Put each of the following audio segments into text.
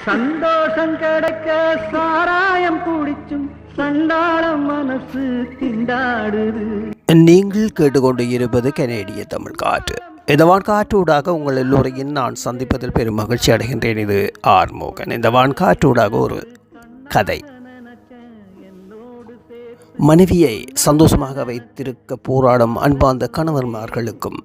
சந்தோஷம் கிடைக்க சாராயம் குடிச்சும் சண்டாளம் மனசு திண்டாடுது. நீங்கள் கேட்டுக்கொண்டு இருப்பது கனேடிய தமிழ் காற்று. இந்த வான்காற்றூடாக உங்கள் எல்லோரையும் நான் சந்திப்பதில் பெரும் மகிழ்ச்சி அடைகின்றேன். இது ஆர் மோகன். இந்த வான்காற்றூடாக ஒரு கதை. மனைவியை சந்தோஷமாக வைத்திருக்க போராடும் அன்பார்ந்த கணவன்மார்களுக்கும்,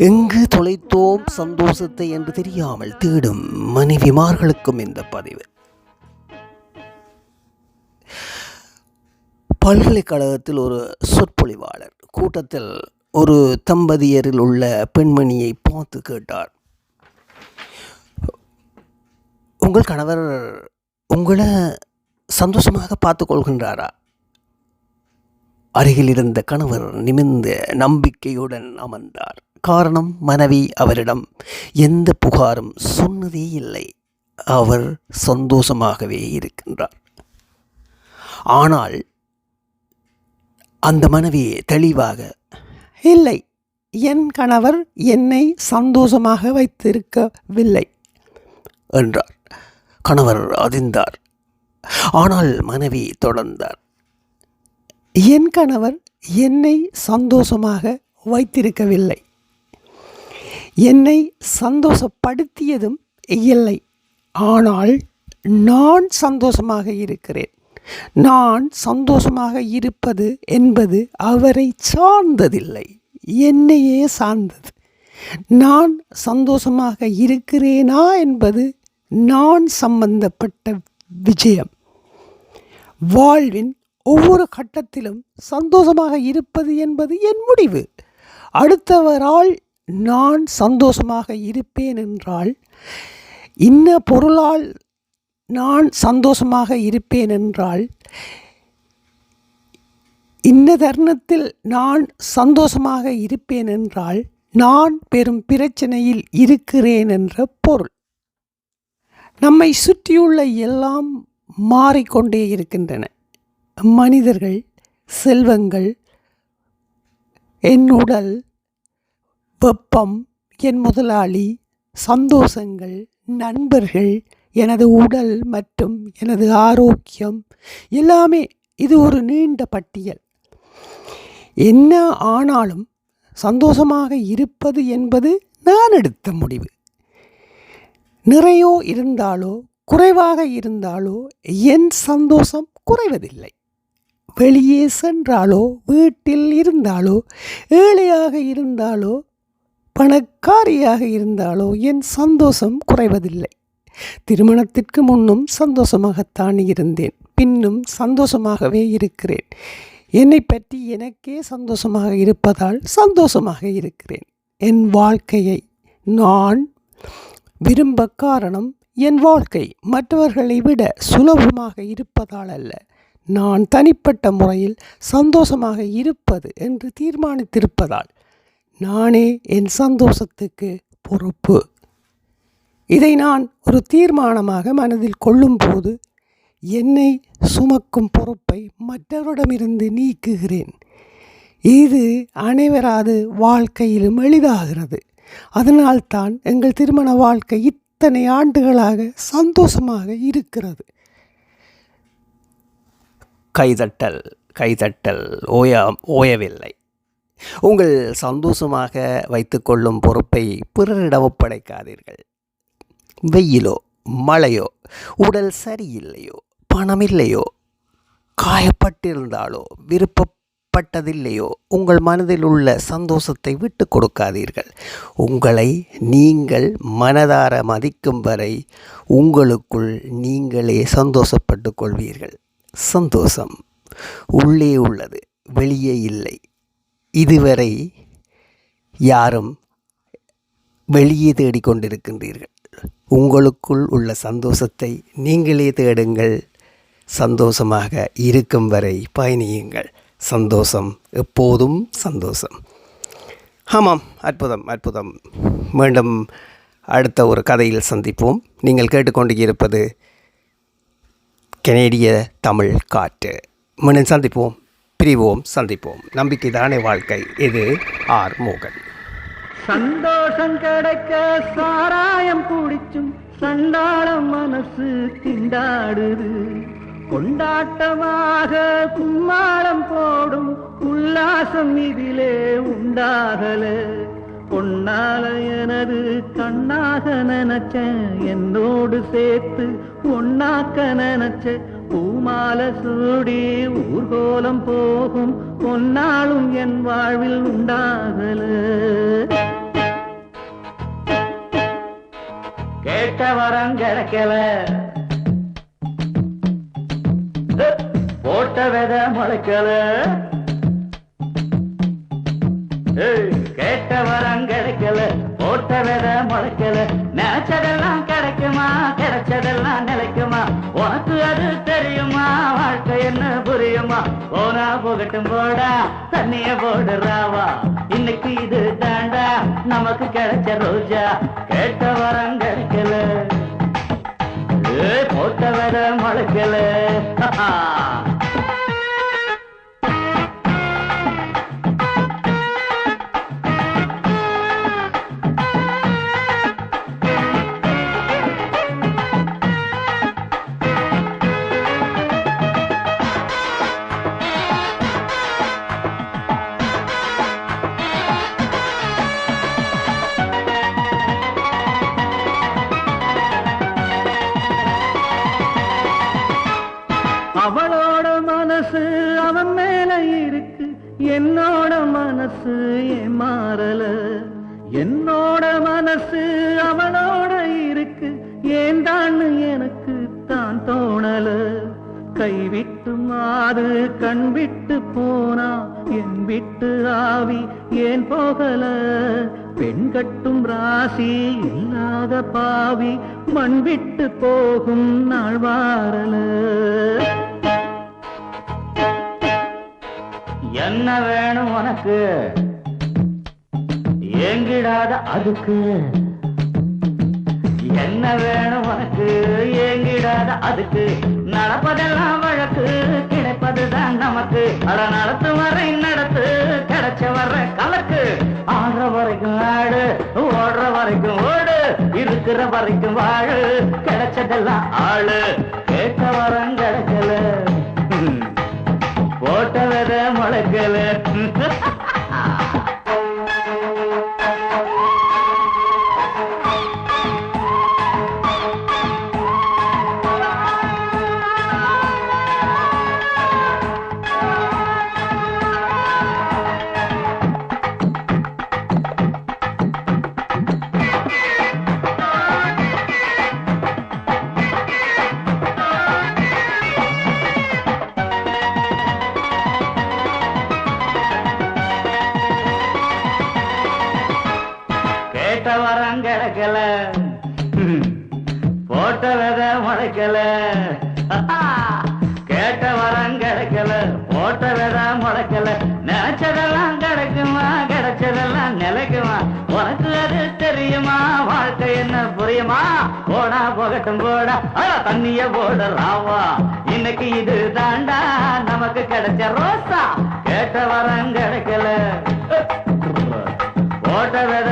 எங்கு தொலைத்தோம் சந்தோஷத்தை என்று தெரியாமல் தேடும் மனைவிமார்களுக்கும் இந்த பதிவு. பல்கலைக்கழகத்தில் ஒரு சொற்பொழிவாளர் கூட்டத்தில் ஒரு தம்பதியரில் உள்ள பெண்மணியை பார்த்து கேட்டார், உங்கள் கணவர் உங்களை சந்தோஷமாக பார்த்து கொள்கின்றாரா? அருகில் இருந்த கணவர் நிமிர்ந்த நம்பிக்கையுடன் அமர்ந்தார். காரணம், மனைவி அவரிடம் எந்த புகாரும் சொன்னதே இல்லை. அவர் சந்தோஷமாகவே இருக்கின்றார். ஆனால் அந்த மனைவி தெளிவாக, இல்லை, என் கணவர் என்னை சந்தோஷமாக வைத்திருக்கவில்லை என்றார். கணவர் அதிர்ந்தார். ஆனால் மனைவி தொடர்ந்தார், என் கணவர் என்னை சந்தோஷமாக வைத்திருக்கவில்லை, என்னை சந்தோஷப்படுத்தியதும் இல்லை. ஆனால் நான் சந்தோஷமாக இருக்கிறேன். நான் சந்தோஷமாக இருப்பது என்பது அவரை சார்ந்ததில்லை, என்னையே சார்ந்தது. நான் சந்தோஷமாக இருக்கிறேனா என்பது நான் சம்பந்தப்பட்ட விஷயம். வாழ்வின் ஒவ்வொரு கட்டத்திலும் சந்தோஷமாக இருப்பது என்பது என் முடிவு. அடுத்தவரால் நான் சந்தோஷமாக இருப்பேன் என்றால், இன்ன பொருளால் நான் சந்தோஷமாக இருப்பேன் என்றால், இன்ன தருணத்தில் நான் சந்தோஷமாக இருப்பேன் என்றால், நான் பெரும் பிரச்சனையில் இருக்கிறேன் என்ற பொருள். நம்மை சுற்றியுள்ள எல்லாம் மாறிக்கொண்டே இருக்கின்றன. மனிதர்கள், செல்வங்கள், என் உடல், வெப்பம், என் முதலாளி, சந்தோஷங்கள், நண்பர்கள், எனது உடல் மற்றும் எனது ஆரோக்கியம் எல்லாமே. இது ஒரு நீண்ட பட்டியல். என்ன ஆனாலும் சந்தோஷமாக இருப்பது என்பது நான் எடுத்த முடிவு. நிறையோ இருந்தாலோ குறைவாக இருந்தாலோ என் சந்தோஷம் குறைவதில்லை. வெளியே சென்றாலோ வீட்டில் இருந்தாலோ ஏழையாக இருந்தாலோ பணக்காரியாக இருந்தாலோ என் சந்தோஷம் குறைவதில்லை. திருமணத்திற்கு முன்னும் சந்தோஷமாகத்தான் இருந்தேன், பின்னும் சந்தோஷமாகவே இருக்கிறேன். என்னை பற்றி எனக்கே சந்தோஷமாக இருப்பதால் சந்தோஷமாக இருக்கிறேன். என் வாழ்க்கையை நான் விரும்ப காரணம், என் வாழ்க்கை மற்றவர்களை விட சுலபமாக இருப்பதால் அல்ல, நான் தனிப்பட்ட முறையில் சந்தோஷமாக இருப்பது என்று தீர்மானித்திருப்பதால். நானே என் சந்தோஷத்துக்கு பொறுப்பு. இதை நான் ஒரு தீர்மானமாக மனதில் கொள்ளும்போது என்னை சுமக்கும் பொறுப்பை மற்றவரிடமிருந்து நீக்குகிறேன். இது அனைவராது வாழ்க்கையிலும் எளிதாகிறது. அதனால்தான் எங்கள் திருமண வாழ்க்கை இத்தனை ஆண்டுகளாக சந்தோஷமாக இருக்கிறது. கைதட்டல் கைதட்டல் ஓயவில்லை. உங்கள் சந்தோஷமாக வைத்துக்கொள்ளும் பொறுப்பை பிறரிடம் ஒப்படைக்காதீர்கள். வெயிலோ மழையோ, உடல் சரியில்லையோ, பணமில்லையோ, காயப்பட்டிருந்தாலோ, விருப்பப்பட்டதில்லையோ, உங்கள் மனதில் உள்ள சந்தோஷத்தை விட்டு கொடுக்காதீர்கள். உங்களை நீங்கள் மனதார மதிக்கும் வரை உங்களுக்குள் நீங்களே சந்தோஷப்பட்டு கொள்வீர்கள். சந்தோஷம் உள்ளே உள்ளது, வெளியே இல்லை. இதுவரை யாரும் வெளியே தேடிக்கொண்டிருக்கின்றீர்கள். உங்களுக்குள் உள்ள சந்தோஷத்தை நீங்களே தேடுங்கள். சந்தோஷமாக இருக்கும் வரை பயணியுங்கள். சந்தோஷம் எப்போதும் சந்தோஷம். ஆமாம், அற்புதம் அற்புதம். மீண்டும் அடுத்த ஒரு கதையில் சந்திப்போம். நீங்கள் கேட்டுக்கொண்டு இருப்பது கனேடிய தமிழ் காற்று. மீண்டும் சந்திப்போம், பிரிவோம், சந்திப்போம். நம்பிக்கை தானே வாழ்க்கை. இது ஆர் மோகன். சந்தோஷம் கிடைக்க சாராயம் குடிச்சும் சண்டாளம் மனசு திண்டாடுது. கொண்டாட்டமாக கும்மாளம் போடும் உல்லாசம் இதிலே உண்டாகல. பொன்னால எனது கண்ணாக நினைச்ச, என்னோடு சேர்த்து ஒன்னாக்க நினைச்ச, பூமால சூடி ஊர்கோலம் போகும் பொன்னாளும் என் வாழ்வில் உண்டாகல. கேட்ட வரம் கிடைக்கல, போட்ட வித முளைக்கல. கேட்ட வரம் கிடைக்கல, போட்ட வித முளைக்கல. நினைச்சதெல்லாம் கிடைக்குமா, கிடைச்சதெல்லாம் நிலைக்குமா? உனக்கு அது தெரியுமா, வாழ்க்கை என்ன புரியுமா? போனா போகட்டும் போடா, தண்ணிய போடுறாவா, இன்னைக்கு இது தாண்டா நமக்கு கிடைச்ச ரோஜா. கேட்ட வரம் கிடைக்கல, போட்ட வித முளைக்கல. அவளோட மனசு அவன் மேல இருக்கு, என்னோட மனசு ஏமாறல. என்னோட மனசு அவளோட இருக்கு, ஏன் தான் எனக்கு தான் தோணல. கைவிட்டு மாறு கண் விட்டு போனா, என் விட்டு ஆவி ஏன் போகல. பெண் கட்டும் ராசி இல்லாத பாவி, மண் விட்டு போகும் நாள் வாரல. என்ன வேணும் உனக்கு, ஏங்கிடாத அதுக்கு. என்ன வேணும் உனக்கு, ஏங்கிடாத அதுக்கு. நடப்பதெல்லாம் வழக்கு, கிடைப்பதுதான் நமக்கு. அட நடத்து வரை நடத்து, கிடைச்ச வர்ற கலக்கு. ஆடுற வரைக்கும் ஆடு, ஓடுற வரைக்கும் ஓடு, இருக்கிற வரைக்கும் வாழு, கிடைச்சதெல்லாம் ஆளு. கேட்ட வரம் கிடைக்கல, போட்ட வித முளைக்கல. கேட்ட வரம் கிடைக்கல, போட்ட வித முளைக்கல. கேட்ட வரம் கிடைக்கல, போட்ட வித முளைக்கல. நினைச்சதெல்லாம் கிடைக்குமா, கிடைச்சதெல்லாம் நிலைக்குமா? உனக்கு அது தெரியுமா, வாழ்க்கை என்ன புரியுமா? போனா போகட்டும் போடா, தண்ணிய போடுறாவா, இன்னைக்கு இது தாண்டா நமக்கு கிடைச்ச ரோசா. கேட்ட வரம் கிடைக்கல, போட்ட வித